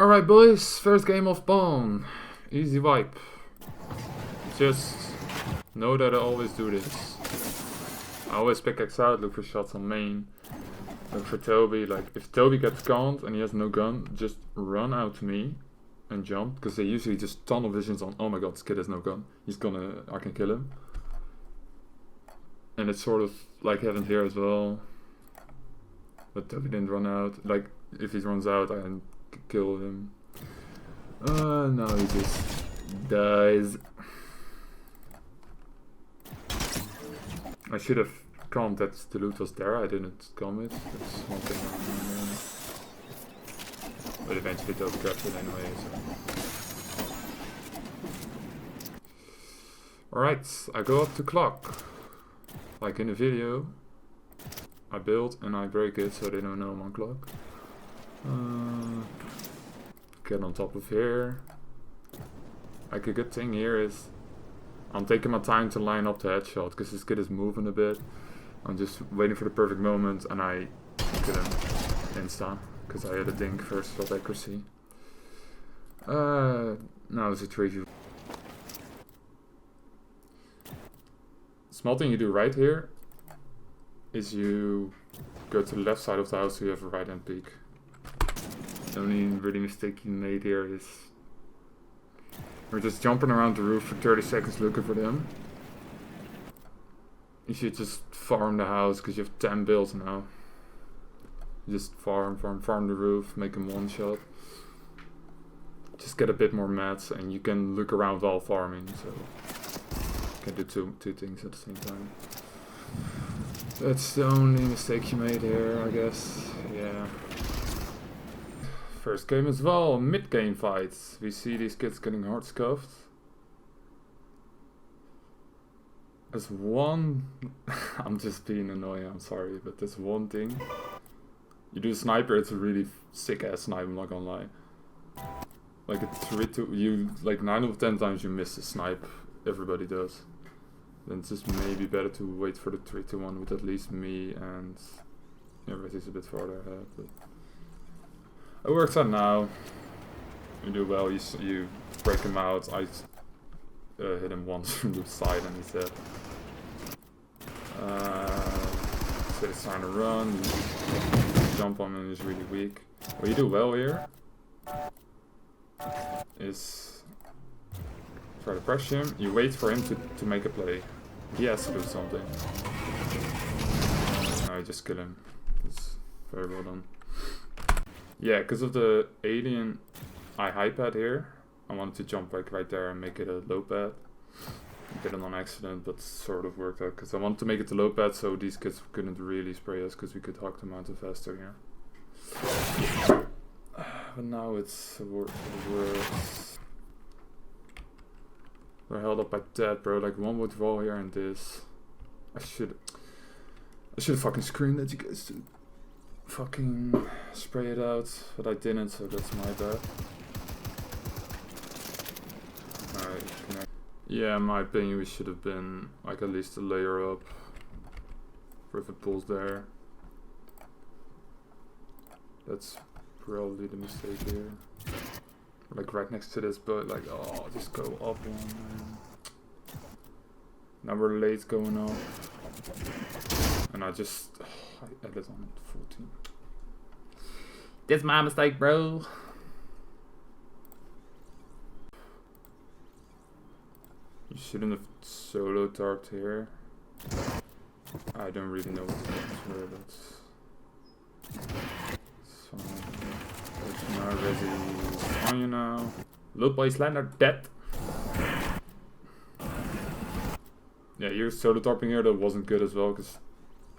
Alright boys, first game of Pawn. Easy wipe. Just know that I always do this. I always pick X out, look for shots on main. Look for Toby, like if Toby gets conned and he has no gun, just run out to me and jump. Because they usually just tunnel visions on, oh my god, this kid has no gun. I can kill him. And it's sort of like happened here as well. But Toby didn't run out. Like if he runs out, I can kill him. No, he just dies. I should have calmed that the loot was there. I didn't calm it. That's one thing. But eventually Toby grabbed it anyway. So. Alright, I go up to clock. Like in the video, I build and I break it so they don't know I'm on clock. Get on top of here. Like a good thing here is I'm taking my time to line up the headshot because this kid is moving a bit. I'm just waiting for the perfect moment and I kill him insta because I had a dink first shot accuracy. Now it's a 3v. Small thing you do right here is you go to the left side of the house so you have a right hand peek. The only really mistake you made here is we're just jumping around the roof for 30 seconds looking for them. You should just farm the house because you have 10 builds now. Just farm the roof, make them one shot. Just get a bit more mats and you can look around while farming, so you can do two things at the same time. That's the only mistake you made here, I guess. Yeah. First game as well, mid-game fights. We see these kids getting hard scuffed. There's one... I'm just being annoying, I'm sorry, but there's one thing. You do a sniper, it's a really sick-ass sniper, I'm not gonna lie. Like a 3-2, you, like 9 out of 10 times you miss a snipe, everybody does. Then it's just maybe better to wait for the 3-2-1 with at least me and everybody's a bit farther ahead. But it works out now. You do well, you break him out. I hit him once from the side and he's dead. So it's time to run. You jump on him, he's really weak. What you do well here is try to pressure him. You wait for him to make a play. He has to do something. No, you just kill him. It's very well done. Yeah, because of the alien I high pad here, I wanted to jump like right there and make it a low pad. I did it on accident, but sort of worked out because I wanted to make it a low pad so these kids couldn't really spray us because we could hug them out faster here. But now it's worse. We're held up by that, bro. Like one would roll here and this. I should have fucking screamed at you guys to fucking spray it out, but I didn't, so that's my bad. Alright, yeah, in my opinion, we should have been like at least a layer up. If it pulls there. That's probably the mistake here. Like right next to this, but like, oh, just go up one, man. Now we're late going up. And I just, I added on 14. That's my mistake, bro. You shouldn't have solo tarped here. I don't really know what to do, but it's fine. It's now Resi on you now. Little boy Slender dead. Yeah, you're solo tarping here, that wasn't good as well because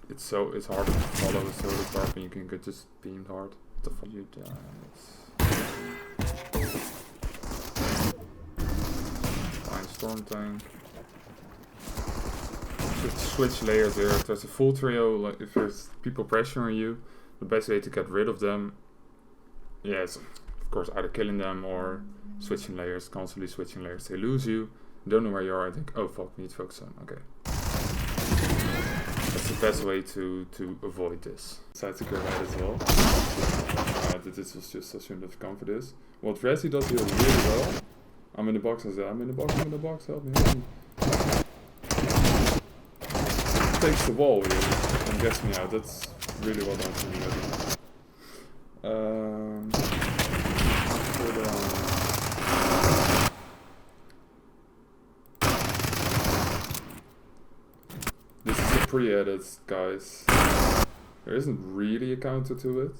it's hard to follow a solo tarp and you can get just beamed hard. What the fuck you die? Fine, storm tank. Should switch layers here. If there's a full trio, like if there's people pressuring you, the best way to get rid of them, yeah, is of course either killing them or switching layers, constantly switching layers. They lose you, don't know where you are, I think, oh fuck, need to focus on, okay. That's the best way to avoid this. Decided to go right as well. that this was just, I shouldn't have gone for this. What Resi does here really well, I'm in the box, I said, I'm in the box, help me. Takes the wall here and gets me out, that's really well done for me. This is a pre-edit, guys. There isn't really a counter to it.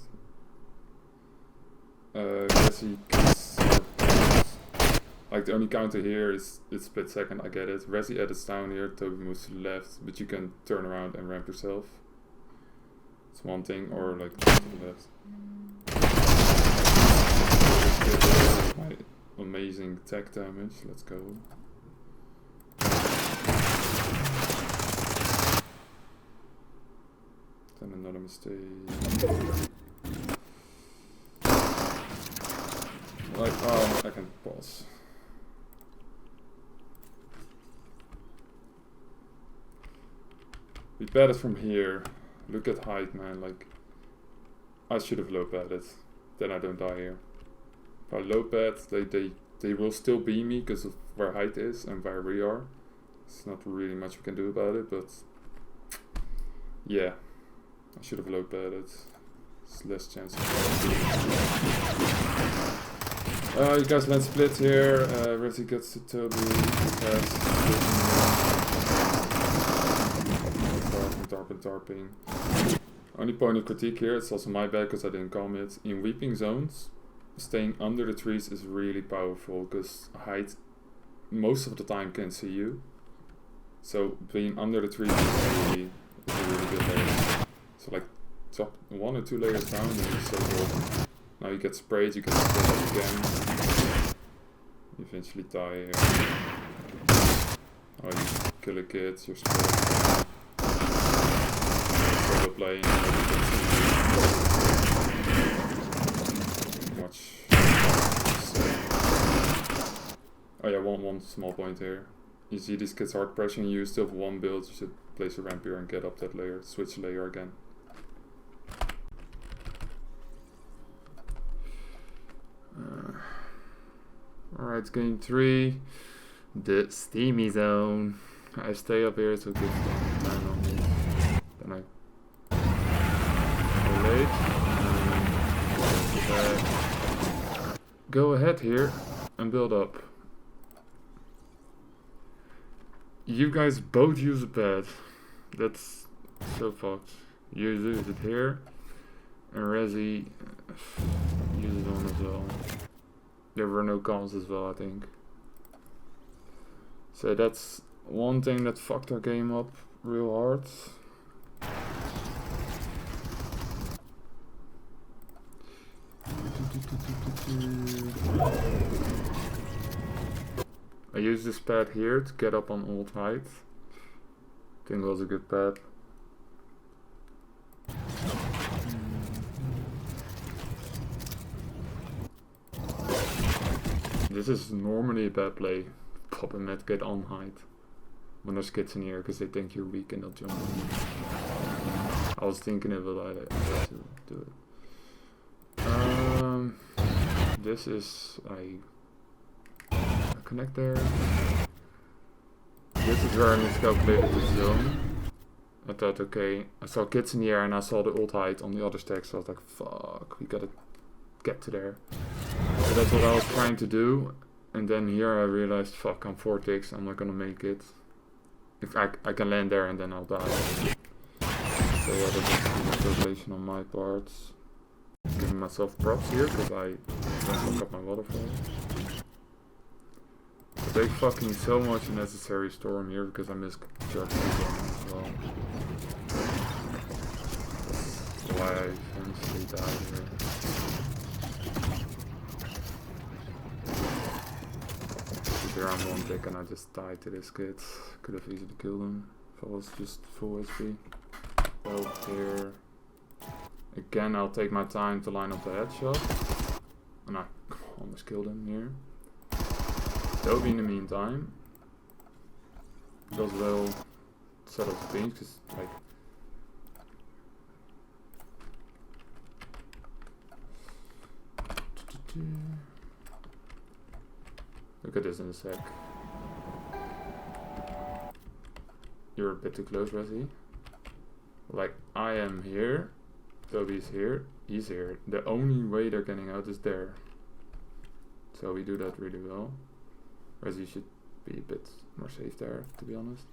Resi gets like the only counter here is split second, I get it. Resi edits down here, Toby moves to the left, but you can turn around and ramp yourself. It's one thing, or like to the left. My amazing tech damage, let's go. Then another mistake. Like, oh, I can pause. We bet it from here. Look at height, man. Like, I should have low betted. Then I don't die here. If I low bet, they will still be me because of where height is and where we are. There's not really much we can do about it, but yeah, I should have low betted. It's less chance of you guys land split here. Resi gets to Toby. Tarping. Only point of critique here, it's also my bad because I didn't comment. In weeping zones, staying under the trees is really powerful because height most of the time can see you. So being under the trees is a really good layer. So like top 1 or 2 layers down and it's so good. Now you get sprayed, you get sprayed up again. You eventually die here. Oh, you kill a kid, you're sprayed. Solo playing, much. Oh yeah, one small point here. You see these kids hard pressuring you, still have one build, you should place a ramp here and get up that layer, switch layer again. Alright, game 3, the steamy zone. I stay up here so good time on me. Then I go ahead here and build up. You guys both use a pad. That's so fucked. You use it here, and Resi uses it on as well. There were no cons as well, I think. So that's one thing that fucked our game up real hard. I used this pad here to get up on ult height. I think it was a good pad. This is normally a bad play. Pop a medkit on height when there's kids in here because they think you're weak and they'll jump on you. I was thinking of it, I had to do it. This is I connect there. This is where I miscalculated the zone. I thought, okay, I saw kids in the air and I saw the ult height on the other stack, so I was like, fuck, we gotta get to there. So that's what I was trying to do, and then here I realized, fuck, I'm 4 ticks, I'm not gonna make it. If I can land there and then I'll die. So yeah, that's a miscalculation on my part. Giving myself props here because I don't fuck up my waterfall. But they fucking so much unnecessary storm here because I misjudged the game as well. That's why I eventually died here. There I'm 1 tick and I just died to this kid. Could have easily killed him if I was just full HP. So here. Again, I'll take my time to line up the headshot. And I almost killed him here. Toby in the meantime does well set up the things because like Look at this in a sec. You're a bit too close, Resi. Like, I am here. Toby's here. He's here. The only way they're getting out is there. So we do that really well. Resi should be a bit more safe there, to be honest.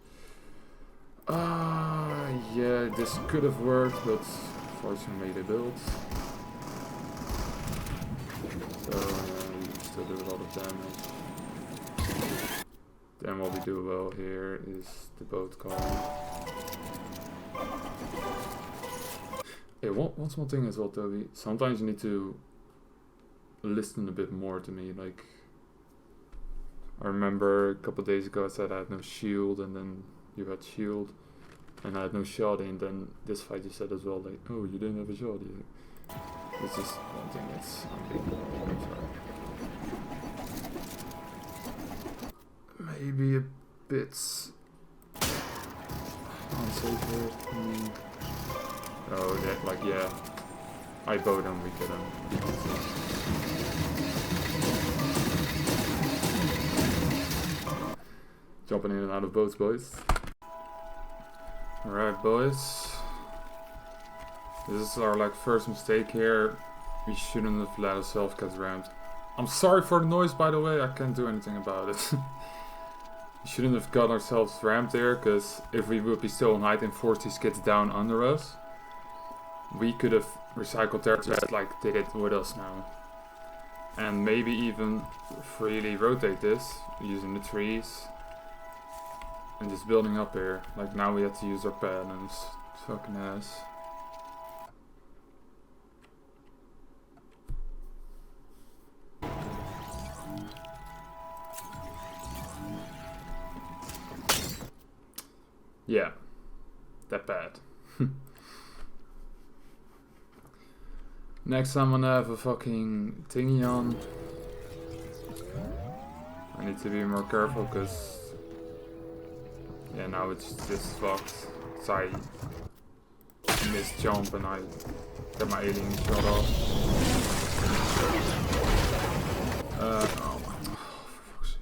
Yeah, this could have worked, but fortunately they built. So we still do a lot of damage. Then what we do well here is the boat call. Hey, one small thing as well, Toby. Sometimes you need to listen a bit more to me. Like, I remember a couple of days ago I said I had no shield, and then you had shield, and I had no shoddy, and then this fight you said as well, like, oh, you didn't have a shoddy. It's just one thing that's I'm sorry. Maybe a bit unsafe here. Oh, that, like, yeah. I bowed him, we kill him. Jumping in and out of boats, boys. Alright, boys. This is our, like, first mistake here. We shouldn't have let ourselves get rammed. I'm sorry for the noise, by the way. I can't do anything about it. We shouldn't have got ourselves rammed there, because if we would be still on height and forced these kids down under us, we could have recycled their threat like they did with us now. And maybe even freely rotate this using the trees and just building up here. Like, now we have to use our patterns. Fucking ass. Yeah, that bad. Next I'm gonna have a fucking thingy on. I need to be more careful because, yeah, now it's just fucked. So I missed jump and I got my alien shot off. Oh my, for fuck's sake.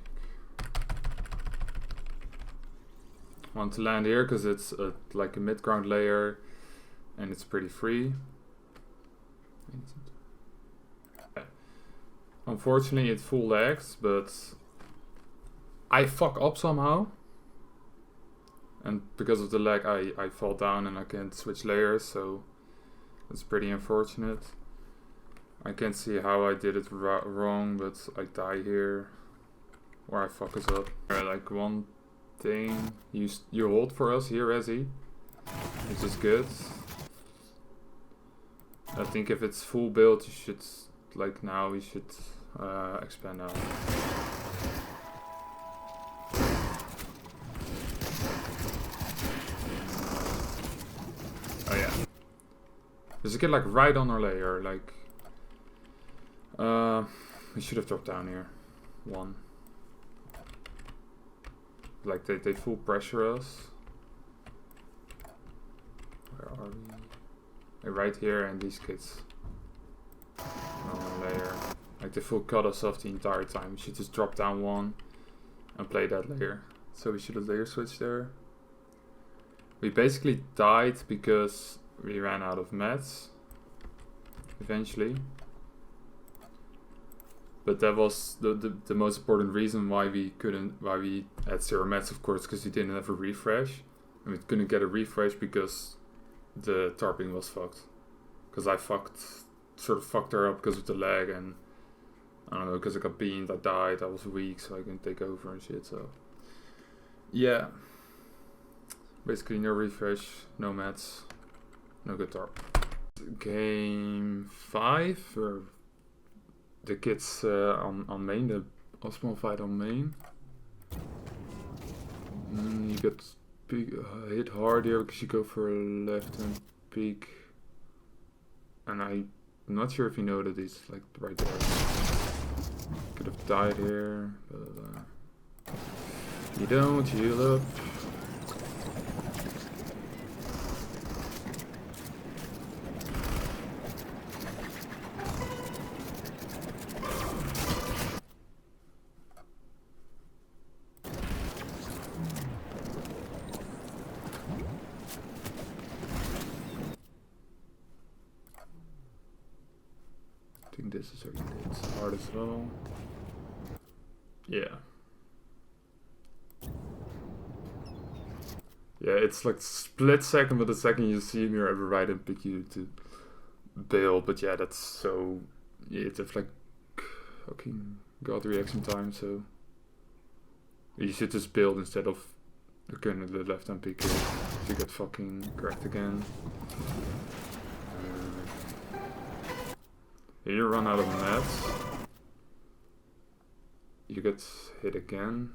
I want to land here because it's like a mid-ground layer and it's pretty free. Unfortunately it full lags, but I fuck up somehow, and because of the lag I fall down and I can't switch layers, so that's pretty unfortunate. I can't see how I did it wrong, but I die here or I fuck us up. Like, one thing, you hold for us here, Resi, which is good. I think if it's full build, you should, like, now we should expand out. Oh yeah. There's a kid like right on our layer, like, we should have dropped down here. One. Like, they full pressure us. Where are we? Right here, and these kids on a layer. Like, they full cut us off the entire time. We should just drop down one and play that layer. So we should have layer switched there. We basically died because we ran out of mats eventually. But that was the most important reason why we had 0 mats, of course, because we didn't have a refresh. And we couldn't get a refresh because the tarping was fucked. Because I sort of fucked her up because of the lag, and I don't know, because I got beamed, I died, I was weak, so I couldn't take over and shit, so yeah. Basically no refresh, no mats, no good tarp. Game 5, or the kids on main, the Osmo fight on main. You get hit hard here because you go for a left hand peek, and I'm not sure if you know that he's like right there. Could have died here, but you don't, heal up. think this is okay. It's hard as well. Yeah. Yeah, it's like split second, but the second you see him, you're ever right and pick you to bail. But yeah, that's so. Yeah, it's like fucking god reaction time, so. You should just build instead of looking at the left hand pick it to get fucking correct again. Here you run out of mats. You get hit again.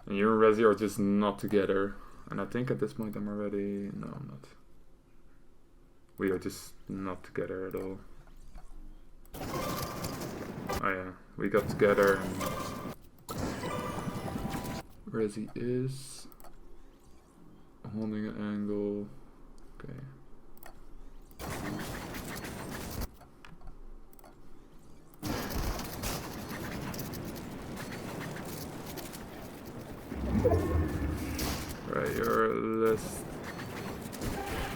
And you and Resi are just not together. And I think at this point I'm already... No, I'm not. We are just not together at all. Oh yeah, we got together and... Resi is... holding an angle. Okay. Right, you're less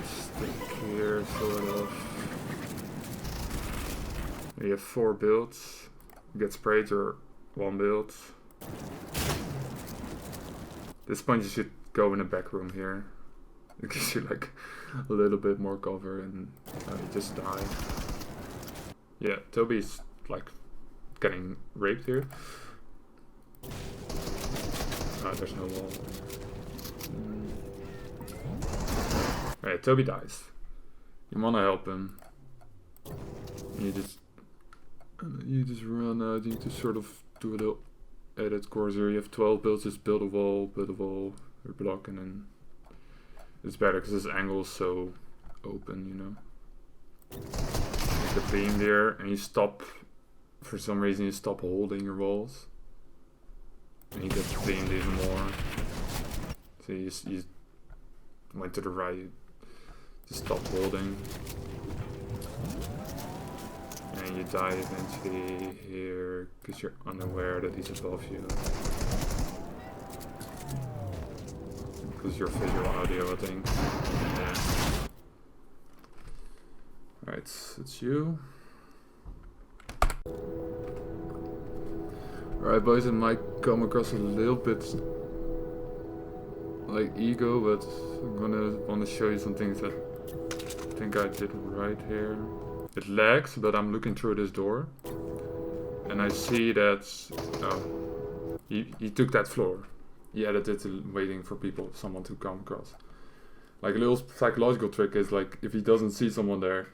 stick here, sort of. You have 4 builds. You get sprayed or 1 build. This point you should go in the back room here. It gives you like a little bit more cover and you just die. Yeah, Toby's like getting raped here. There's no wall. Right, Toby dies. You wanna help him. You just run out. You need to sort of do a little edit course here. You have 12 builds. Just build a wall, block, and then it's better because this angle is so open. You know. Make the beam there, and you stop. For some reason, you stop holding your walls. And you get cleaned even more. So you went to the right, you just stop holding. And you die eventually here because you're unaware that he's above you. Because your visual audio, I think. Yeah. Alright, it's you. Alright boys, it might come across a little bit like ego, but I'm wanna show you some things that I think I did right here. It lags, but I'm looking through this door and I see that he took that floor. He added it to waiting for someone to come across. Like a little psychological trick is like if he doesn't see someone there,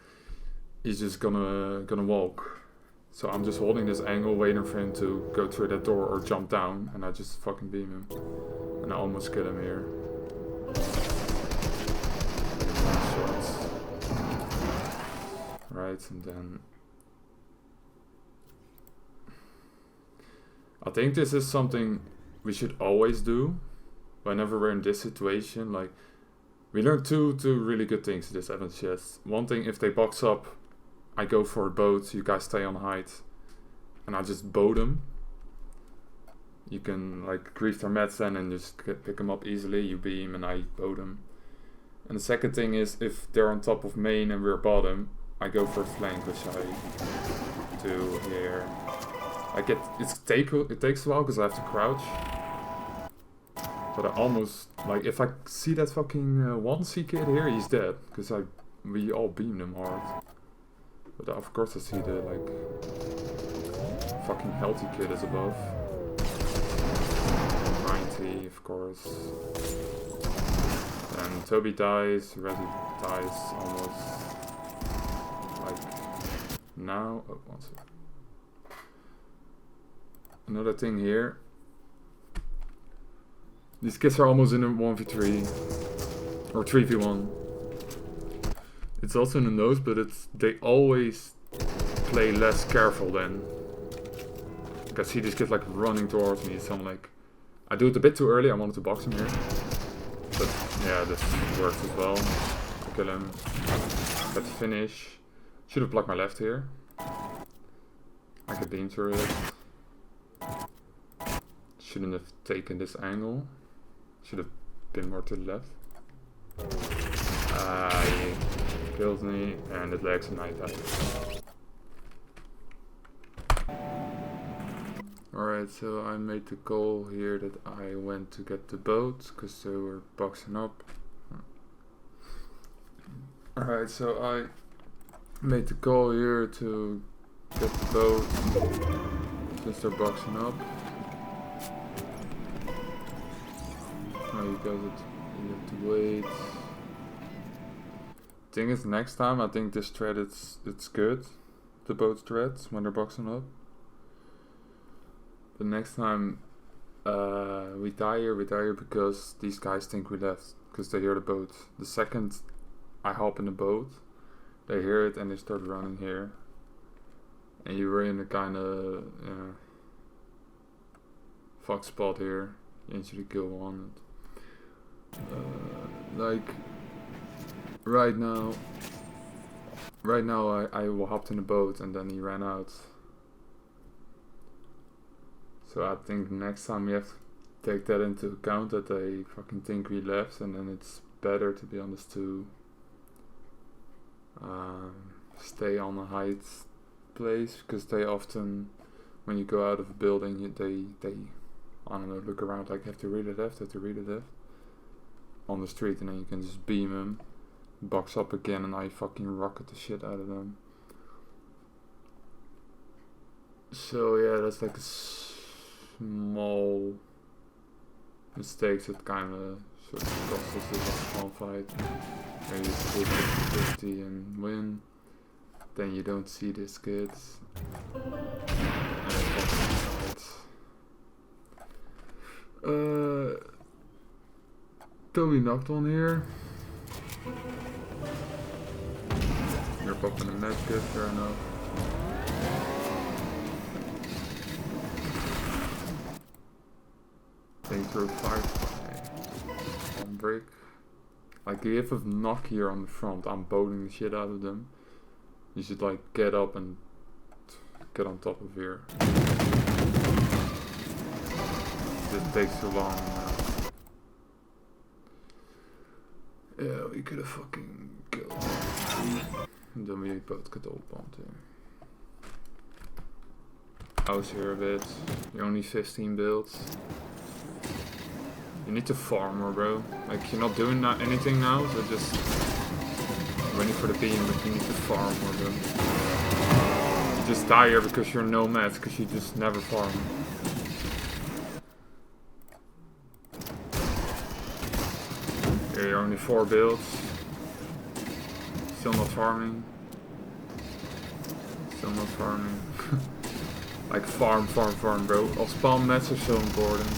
he's just gonna walk. So I'm just holding this angle, waiting for him to go through that door or jump down, and I just fucking beam him. And I almost kill him here. Right, and then... I think this is something we should always do whenever we're in this situation. Like, we learned two really good things in this Evans chest. One thing, if they box up, I go for a boat, you guys stay on height, and I just bow them. You can like grief their mats then and just pick them up easily, you beam and I bow them. And the second thing is, if they're on top of main and we're bottom, I go for a flank, which I do here. It takes a while because I have to crouch. But I almost, like, if I see that fucking 1C kid here, he's dead. Because we all beamed him hard. But of course I see the, like, fucking healthy kid is above. 90, of course. And Toby dies, Resi dies almost. Like, now. Oh, one second. Another thing here. These kids are almost in a 1v3. Or 3v1. It's also in the nose, but they always play less careful then. Like I see this kid like running towards me, so I'm like, I do it a bit too early, I wanted to box him here. But yeah, this works as well. I kill him. Let's finish. Should have blocked my left here. I could beam through it. Shouldn't have taken this angle. Should have been more to the left. He kills me and it lags and I die. Alright, so I made the goal here that I went to get the boat because they were boxing up. Alright, so I made the goal here to get the boat since they're boxing up. Now you got it, you have to wait. Thing is, next time I think this thread it's good, the boat threads when they're boxing up. But next time we die here because these guys think we left because they hear the boat. The second I hop in the boat, they hear it and they start running here. And you were in a kind of fuck spot here. You instantly kill one. Like right now I hopped in the boat and then he ran out. So I think next time we have to take that into account, that they fucking think we left, and then it's better, to be honest, to stay on a high place, because they often, when you go out of a building, they I don't know, look around like have to really left on the street, and then you can just beam them, box up again, and I fucking rocket the shit out of them. So yeah, that's like a small mistakes that kind of sort of cost us this small fight. Where you split 50 and win, then you don't see these kids. Toby knocked on here. You're popping a medkit, fair enough. They throw 5 on break. Like you have a knock here on the front, I'm boating the shit out of them. You should like get up and get on top of here. This takes too long. Yeah, we could have fucking killed him. And then we both get all bombed here. I was here a bit. You're only 15 builds. You need to farm more, bro. Like, you're not doing anything now, so just waiting for the beam, but you need to farm more, bro. You just die here because you're nomads, because you just never farm. Here, you're only 4 builds. Still not farming. Still not farming. Like, farm, bro. All spawn mats are so important.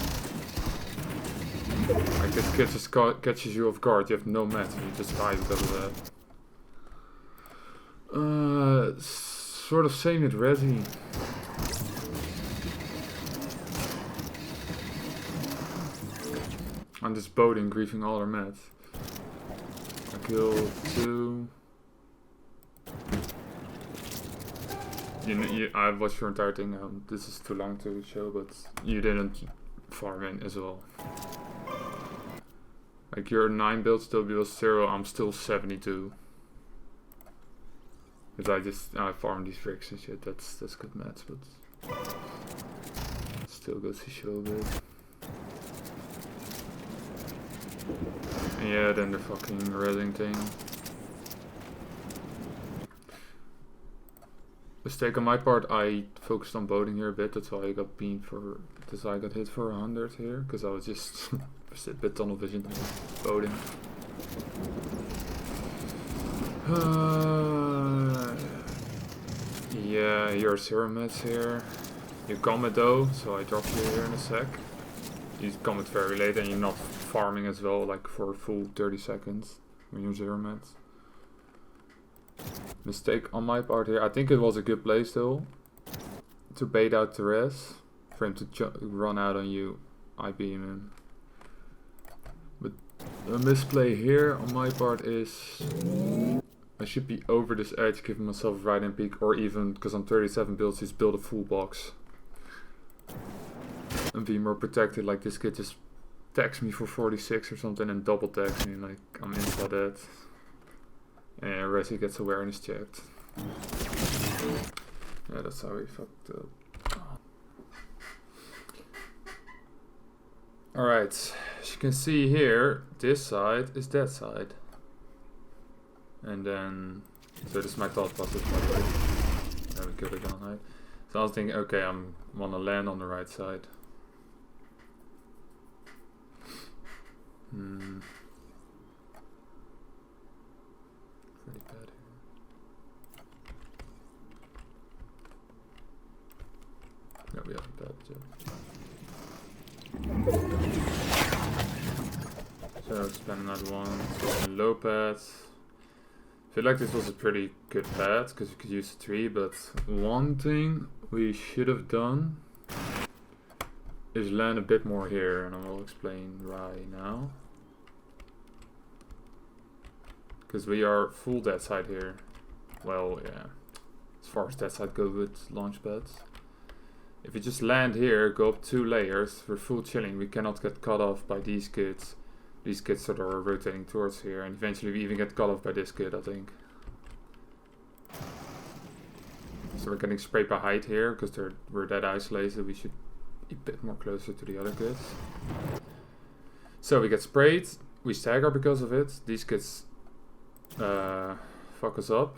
Like this kid just catches you off guard, you have no mats and you just die because of that. Sort of same with Resi. I'm just boating, griefing all our mats. I killed 2. I watched your entire thing now. This is too long to show, but you didn't farm in as well. Like your 9 build still below 0, I'm still 72. Because I farm these bricks and shit, that's good mats, but still goes to show a bit. And yeah, then the fucking resin thing. Mistake on my part, I focused on boating here a bit, that's why I got beamed for, that's why I got hit for 100 here, because I was just a bit tunnel vision boating. Yeah, your 0 mats here. You comment though, so I drop you here in a sec. You comment very late and you're not farming as well, like for a full 30 seconds when you're 0 mats. Mistake on my part here. I think it was a good play still to bait out the res, for him to run out on you. I beam him. But a misplay here on my part is I should be over this edge, giving myself a right hand peak, or even because I'm 37 builds, just build a full box and be more protected. Like this kid just tags me for 46 or something and double tags me, like I'm inside that. And Resi gets awareness checked. Yeah, that's how he fucked up. Alright, as you can see here, this side is that side. And then, so this is my thought process by the way. Then we could have gone right. So I was thinking, okay, I want to land on the right side. Pretty bad here. No, we have a bad job. So spend another one. So low pad. I feel like this was a pretty good pad because you could use the tree, but one thing we should have done is land a bit more here, and I will explain why now. Because we are full that side here. Well, yeah, as far as that side goes with launch pads. If we just land here, go up 2 layers, we're full chilling. We cannot get cut off by these kids. These kids that are rotating towards here, and eventually we even get cut off by this kid, I think. So we're getting sprayed by height here, because we're that isolated. We should be a bit more closer to the other kids. So we get sprayed, we stagger because of it. These kids fuck us up.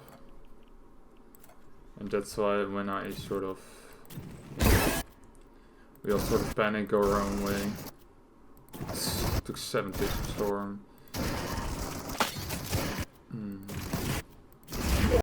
And that's why when I sort of... we all sort of panic, go our own way. Took 7 ticks of storm.